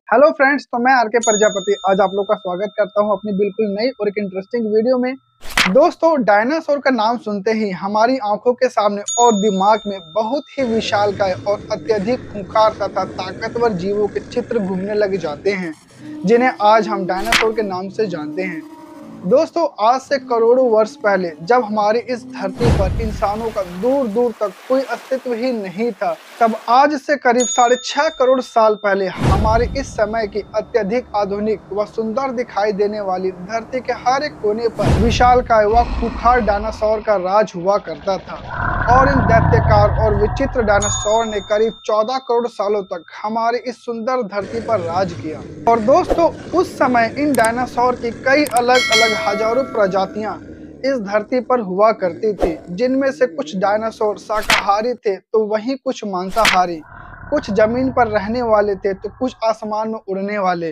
Hello friends, तो मैं are के प्रजापति आज आप लोग का स्वागत करता हूं अपनी बिल्कुल नई और एक इंटरेस्टिंग वीडियो में। दोस्तों, डायनासोर का नाम सुनते ही हमारी आंखों के सामने और दिमाग में बहुत ही विशालकाय और अत्यधिक खूंखार तथा ताकतवर जीवों के चित्र घूमने लग जाते हैं, जिन्हें आज हम डायनासोर के नाम से जानते हैं। दोस्तों, आज से करोड़ों वर्ष पहले जब हमारी इस धरती पर इंसानों का दूर दूर तक कोई अस्तित्व ही नहीं था, तब आज से करीब 6.5 करोड़ साल पहले हमारे इस समय की अत्यधिक आधुनिक व सुंदर दिखाई देने वाली धरती के हर एक कोने पर विशालकाय व खूंखार डायनासोर का राज हुआ करता था। और इन दैत्यकार और विचित्र डायनासोर ने करीब 14 करोड़ सालों तक हमारी इस सुंदर धरती पर राज किया। और दोस्तों, उस समय इन डायनासोर की कई अलग अलग हजारों प्रजातियां इस धरती पर हुआ करती थी, जिनमें से कुछ डायनासोर शाकाहारी थे तो वहीं कुछ मांसाहारी, कुछ जमीन पर रहने वाले थे तो कुछ आसमान में उड़ने वाले,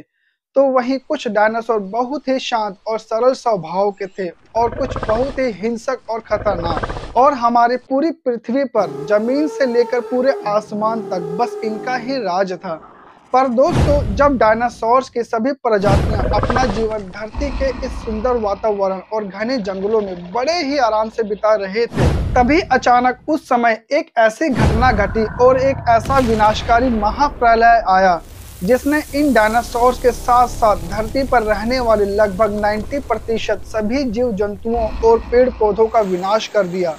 तो वहीं कुछ डायनासोर बहुत ही शांत और सरल स्वभाव के थे और कुछ बहुत ही हिंसक और खतरनाक। और हमारी पूरी पृथ्वी पर जमीन से लेकर पूरे आसमान तक बस इनका ही राज था। पर दोस्तों, जब डायनासोर्स की सभी प्रजातियां अपना जीवन धरती के इस सुंदर वातावरण और घने जंगलों में बड़े ही आराम से बिता रहे थे, तभी अचानक उस समय एक ऐसी घटना घटी और एक ऐसा विनाशकारी महाप्रलय आया, जिसने इन डायनासोर्स के साथ साथ धरती पर रहने वाले लगभग 90% सभी जीव जंतुओं और पेड़ पौधों का विनाश कर दिया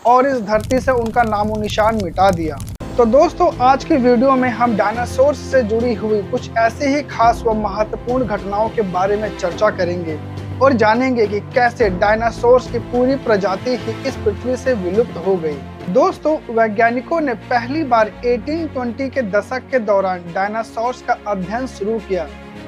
और इस धरती से उनका नामो निशान मिटा दिया। तो दोस्तों, आज की वीडियो में हम डायनासोर्स से जुड़ी हुई कुछ ऐसी ही खास व महत्वपूर्ण घटनाओं के बारे में चर्चा करेंगे और जानेंगे कि कैसे डायनासोर्स की पूरी प्रजाति ही इस पृथ्वी से विलुप्त हो गई। दोस्तों, वैज्ञानिकों ने पहली बार 1820 के दशक के दौरान डायनासोर्स का अध्ययन शुरू किया,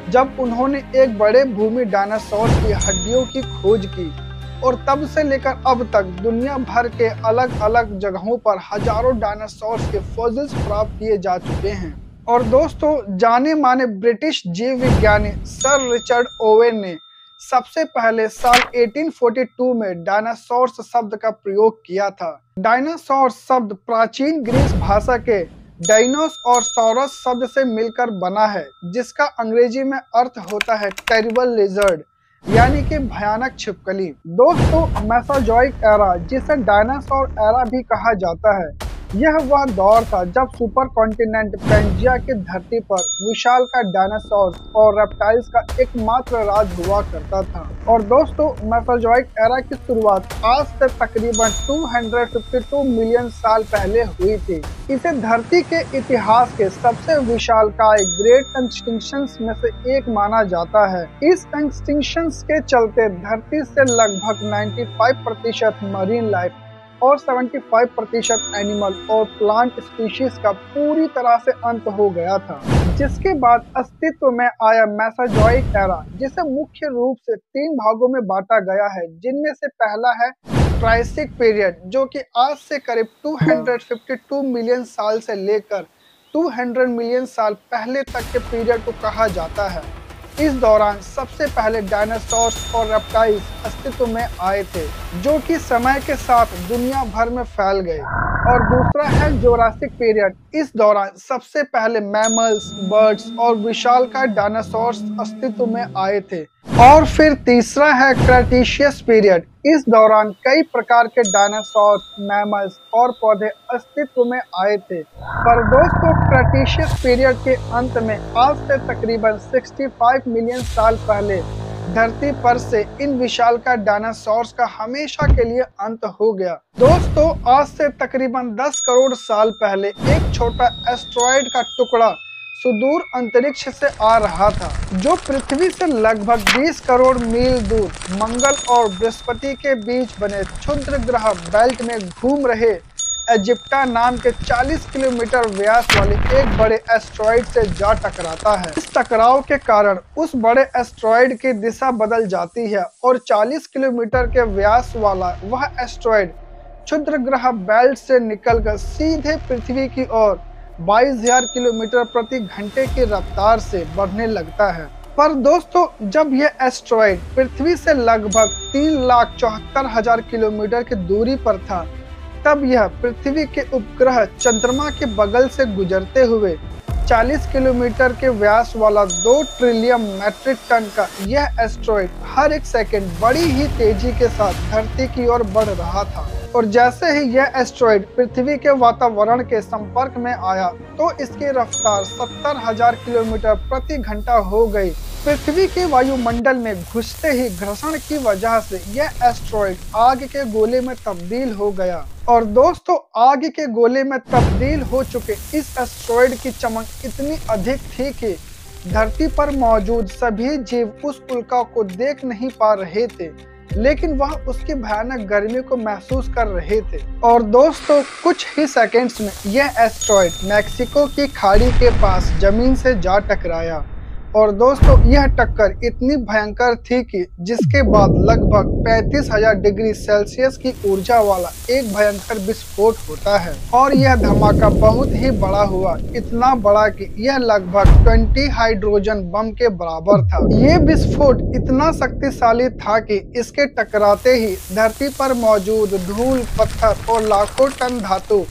जब उन्होंने एक बड़े भूमि डायनासोर्स की हड्डियों की खोज की। और तब से लेकर अब तक दुनिया भर के अलग अलग जगहों पर हजारों डायनासोर्स के फॉसिल्स प्राप्त किए जा चुके हैं। और दोस्तों, जाने माने ब्रिटिश जीव विज्ञानी सर रिचर्ड ओवेन ने सबसे पहले साल 1842 में डायनासोर्स शब्द का प्रयोग किया था। डायनासोर्स शब्द प्राचीन ग्रीस भाषा के डाइनोस और सौरस शब्द से मिलकर बना है, जिसका अंग्रेजी में अर्थ होता है टेरिबल लिजर्ड, यानी कि भयानक छिपकली। दोस्तों, मेसोजोइक एरा, जिसे डायनासोर एरा भी कहा जाता है, यह वह दौर था जब सुपर कॉन्टिनेंट पैंजिया की धरती पर विशालकाय डायनासोर और रेप्टाइल्स का एकमात्र राज हुआ करता था। और दोस्तों, मेसोजोइक एरा की शुरुआत आज से तकरीबन 252 मिलियन साल पहले हुई थी। इसे धरती के इतिहास के सबसे विशालकाय ग्रेट एक्सटिंक्शंस में से एक माना जाता है। इस एक्सटिंक्शंस के चलते धरती से लगभग 95% मरीन लाइफ और 75% एनिमल और प्लांट स्पीशीज का पूरी तरह से अंत हो गया था, जिसके बाद अस्तित्व में आया मेसोजोइक एरा, जिसे मुख्य रूप से 3 भागों में बांटा गया है, जिनमें से पहला है ट्रायसिक पीरियड, जो कि आज से करीब 252 मिलियन साल से लेकर 200 मिलियन साल पहले तक के पीरियड को कहा जाता है। इस दौरान सबसे पहले डायनासोर्स और रेप्टाइल्स अस्तित्व में आए थे, जो कि समय के साथ दुनिया भर में फैल गए। और दूसरा है जोरासिक पीरियड। इस दौरान सबसे पहले मैमल्स, बर्ड्स और विशालकाय डायनासोर्स अस्तित्व में आए थे। और फिर तीसरा है क्रेटेशियस पीरियड। इस दौरान कई प्रकार के डायनासोर्स, मैमल्स और पौधे अस्तित्व में आए थे। पर दोस्तों, क्रेटेशियस पीरियड के अंत में आज से तकरीबन 65 मिलियन साल पहले धरती पर से इन विशालकाय डायनासोर्स का हमेशा के लिए अंत हो गया। दोस्तों, आज से तकरीबन 10 करोड़ साल पहले एक छोटा एस्टेरॉयड का टुकड़ा सुदूर अंतरिक्ष से आ रहा था, जो पृथ्वी से लगभग 20 करोड़ मील दूर मंगल और बृहस्पति के बीच बने क्षुद्र ग्रह बेल्ट में घूम रहे इजिप्टा नाम के 40 किलोमीटर व्यास वाले एक बड़े एस्टेरॉयड से जा टकराता है। इस टकराव के कारण उस बड़े एस्टेरॉयड की दिशा बदल जाती है और 40 किलोमीटर के व्यास वाला वह एस्टेरॉयड क्षुद्र ग्रह बेल्ट से निकलकर सीधे पृथ्वी की ओर 22,000 किलोमीटर प्रति घंटे की रफ्तार से बढ़ने लगता है। पर दोस्तों, जब यह एस्टेरॉयड पृथ्वी से लगभग 3,74,000 किलोमीटर की दूरी पर था, तब यह पृथ्वी के उपग्रह चंद्रमा के बगल से गुजरते हुए 40 किलोमीटर के व्यास वाला 2 ट्रिलियन मैट्रिक टन का यह एस्ट्रॉइड हर एक सेकंड बड़ी ही तेजी के साथ धरती की ओर बढ़ रहा था। और जैसे ही यह एस्ट्रॉइड पृथ्वी के वातावरण के संपर्क में आया तो इसकी रफ्तार 70,000 किलोमीटर प्रति घंटा हो गई। पृथ्वी के वायुमंडल में घुसते ही घर्षण की वजह से यह एस्ट्रॉइड आग के गोले में तब्दील हो गया। और दोस्तों, आग के गोले में तब्दील हो चुके इस एस्ट्रॉइड की चमक इतनी अधिक थी कि धरती पर मौजूद सभी जीव उस उल्का को देख नहीं पा रहे थे, लेकिन वह उसकी भयानक गर्मी को महसूस कर रहे थे। और दोस्तों, कुछ ही सेकंड्स में यह एस्ट्रॉइड मैक्सिको की खाड़ी के पास जमीन से जा टकराया। और दोस्तों, यह टक्कर इतनी भयंकर थी कि जिसके बाद लगभग 35,000 डिग्री सेल्सियस की ऊर्जा वाला एक भयंकर विस्फोट होता है। और यह धमाका बहुत ही बड़ा हुआ, इतना बड़ा कि यह लगभग 20 हाइड्रोजन बम के बराबर था। ये विस्फोट इतना शक्तिशाली था कि इसके टकराते ही धरती पर मौजूद धूल, पत्थर और लाखों टन धातु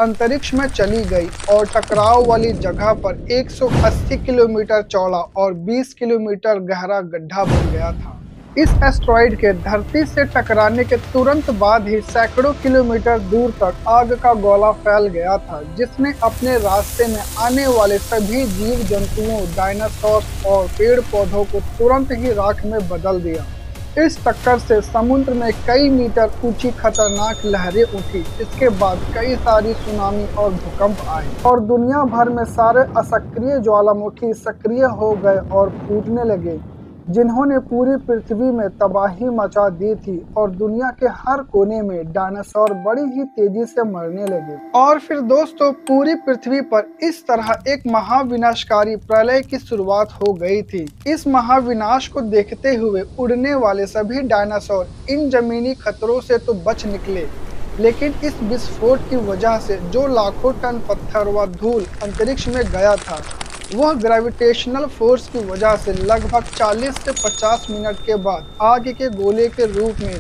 अंतरिक्ष में चली गई और टकराव वाली जगह पर 180 किलोमीटर चौड़ा और 20 किलोमीटर गहरा गड्ढा बन गया था। इस एस्ट्रॉइड के धरती से टकराने के तुरंत बाद ही सैकड़ों किलोमीटर दूर तक आग का गोला फैल गया था, जिसने अपने रास्ते में आने वाले सभी जीव जंतुओं, डायनासोर और पेड़ पौधों को तुरंत ही राख में बदल दिया। इस टक्कर से समुद्र में कई मीटर ऊंची खतरनाक लहरें उठी। इसके बाद कई सारी सुनामी और भूकंप आए और दुनिया भर में सारे असक्रिय ज्वालामुखी सक्रिय हो गए और फूटने लगे, जिन्होंने पूरी पृथ्वी में तबाही मचा दी थी। और दुनिया के हर कोने में डायनासोर बड़ी ही तेजी से मरने लगे। और फिर दोस्तों, पूरी पृथ्वी पर इस तरह एक महाविनाशकारी प्रलय की शुरुआत हो गई थी। इस महाविनाश को देखते हुए उड़ने वाले सभी डायनासोर इन जमीनी खतरों से तो बच निकले, लेकिन इस विस्फोट की वजह से जो लाखों टन पत्थर व धूल अंतरिक्ष में गया था, वह ग्रेविटेशनल फोर्स की वजह से लगभग 40 से 50 मिनट के बाद आग के गोले के रूप में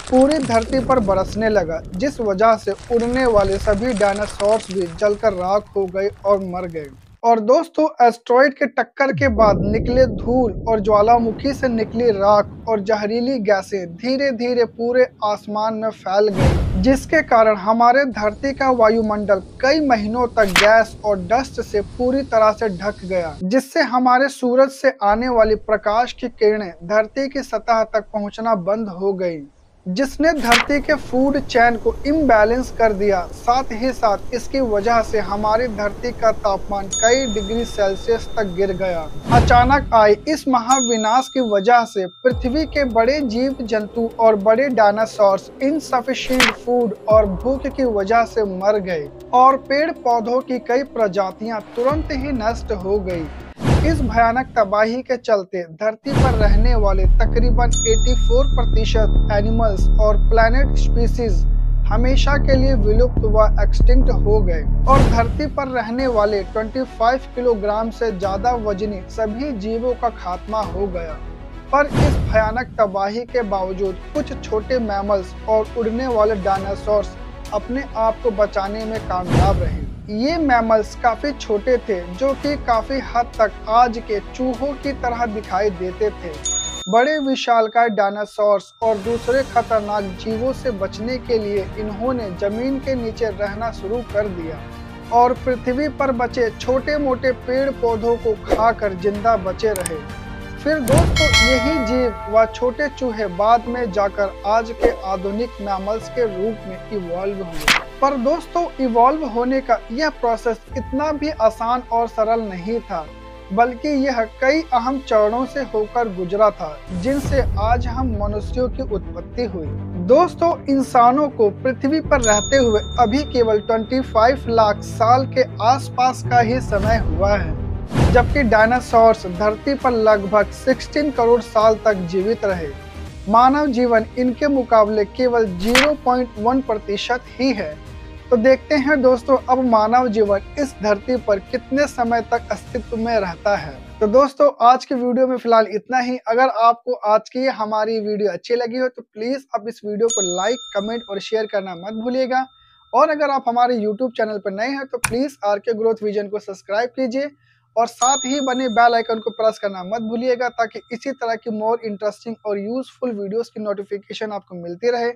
पूरी धरती पर बरसने लगा, जिस वजह से उड़ने वाले सभी डायनासोर्स भी जलकर राख हो गए और मर गए। और दोस्तों, एस्ट्रॉइड के टक्कर के बाद निकले धूल और ज्वालामुखी से निकली राख और जहरीली गैसें धीरे धीरे पूरे आसमान में फैल गई, जिसके कारण हमारे धरती का वायुमंडल कई महीनों तक गैस और डस्ट से पूरी तरह से ढक गया, जिससे हमारे सूरज से आने वाली प्रकाश की किरणें धरती की सतह तक पहुंचना बंद हो गई, जिसने धरती के फूड चेन को इम्बैलेंस कर दिया। साथ ही साथ इसकी वजह से हमारी धरती का तापमान कई डिग्री सेल्सियस तक गिर गया। अचानक आई इस महाविनाश की वजह से पृथ्वी के बड़े जीव जंतु और बड़े डायनासोर्स इनसफिशिएंट फूड और भूख की वजह से मर गए और पेड़ पौधों की कई प्रजातियां तुरंत ही नष्ट हो गई। इस भयानक तबाही के चलते धरती पर रहने वाले तकरीबन 84% एनिमल्स और प्लैनेट स्पीसीज हमेशा के लिए विलुप्त व एक्सटिंक्ट हो गए और धरती पर रहने वाले 25 किलोग्राम से ज्यादा वजनी सभी जीवों का खात्मा हो गया। पर इस भयानक तबाही के बावजूद कुछ छोटे मैमल्स और उड़ने वाले डायनासोर्स अपने आप को बचाने में कामयाब रहे। ये मैमल्स काफी छोटे थे, जो कि काफी हद तक आज के चूहों की तरह दिखाई देते थे। बड़े विशालकाय डायनासोर्स और दूसरे खतरनाक जीवों से बचने के लिए इन्होंने जमीन के नीचे रहना शुरू कर दिया और पृथ्वी पर बचे छोटे मोटे पेड़ पौधों को खाकर जिंदा बचे रहे। फिर दोस्तों, यही जीव व छोटे चूहे बाद में जाकर आज के आधुनिक मैमल्स के रूप में इवॉल्व हुए। पर दोस्तों, इवॉल्व होने का यह प्रोसेस इतना भी आसान और सरल नहीं था, बल्कि यह कई अहम चरणों से होकर गुजरा था, जिनसे आज हम मनुष्यों की उत्पत्ति हुई। दोस्तों, इंसानों को पृथ्वी पर रहते हुए अभी केवल 25 लाख साल के आसपास का ही समय हुआ है, जबकि डायनासोर्स धरती पर लगभग 16 करोड़ साल तक जीवित रहे। मानव जीवन इनके मुकाबले केवल 0.1% ही है। तो देखते हैं दोस्तों, अब मानव जीवन इस धरती पर कितने समय तक अस्तित्व में रहता है। तो दोस्तों, आज की वीडियो में फिलहाल इतना ही। अगर आपको आज की हमारी वीडियो अच्छी लगी हो तो प्लीज आप इस वीडियो को लाइक, कमेंट और शेयर करना मत भूलिएगा। और अगर आप हमारे यूट्यूब चैनल पर नए हैं तो प्लीज आरके ग्रोथ विजन को सब्सक्राइब कीजिए और साथ ही बने बेल आइकन को प्रेस करना मत भूलिएगा, ताकि इसी तरह की मोर इंटरेस्टिंग और यूजफुल वीडियोस की नोटिफिकेशन आपको मिलती रहे।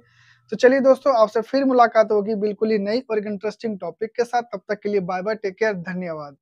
तो चलिए दोस्तों, आपसे फिर मुलाकात होगी बिल्कुल ही नई और एक इंटरेस्टिंग टॉपिक के साथ। तब तक के लिए बाय बाय, टेक केयर, धन्यवाद।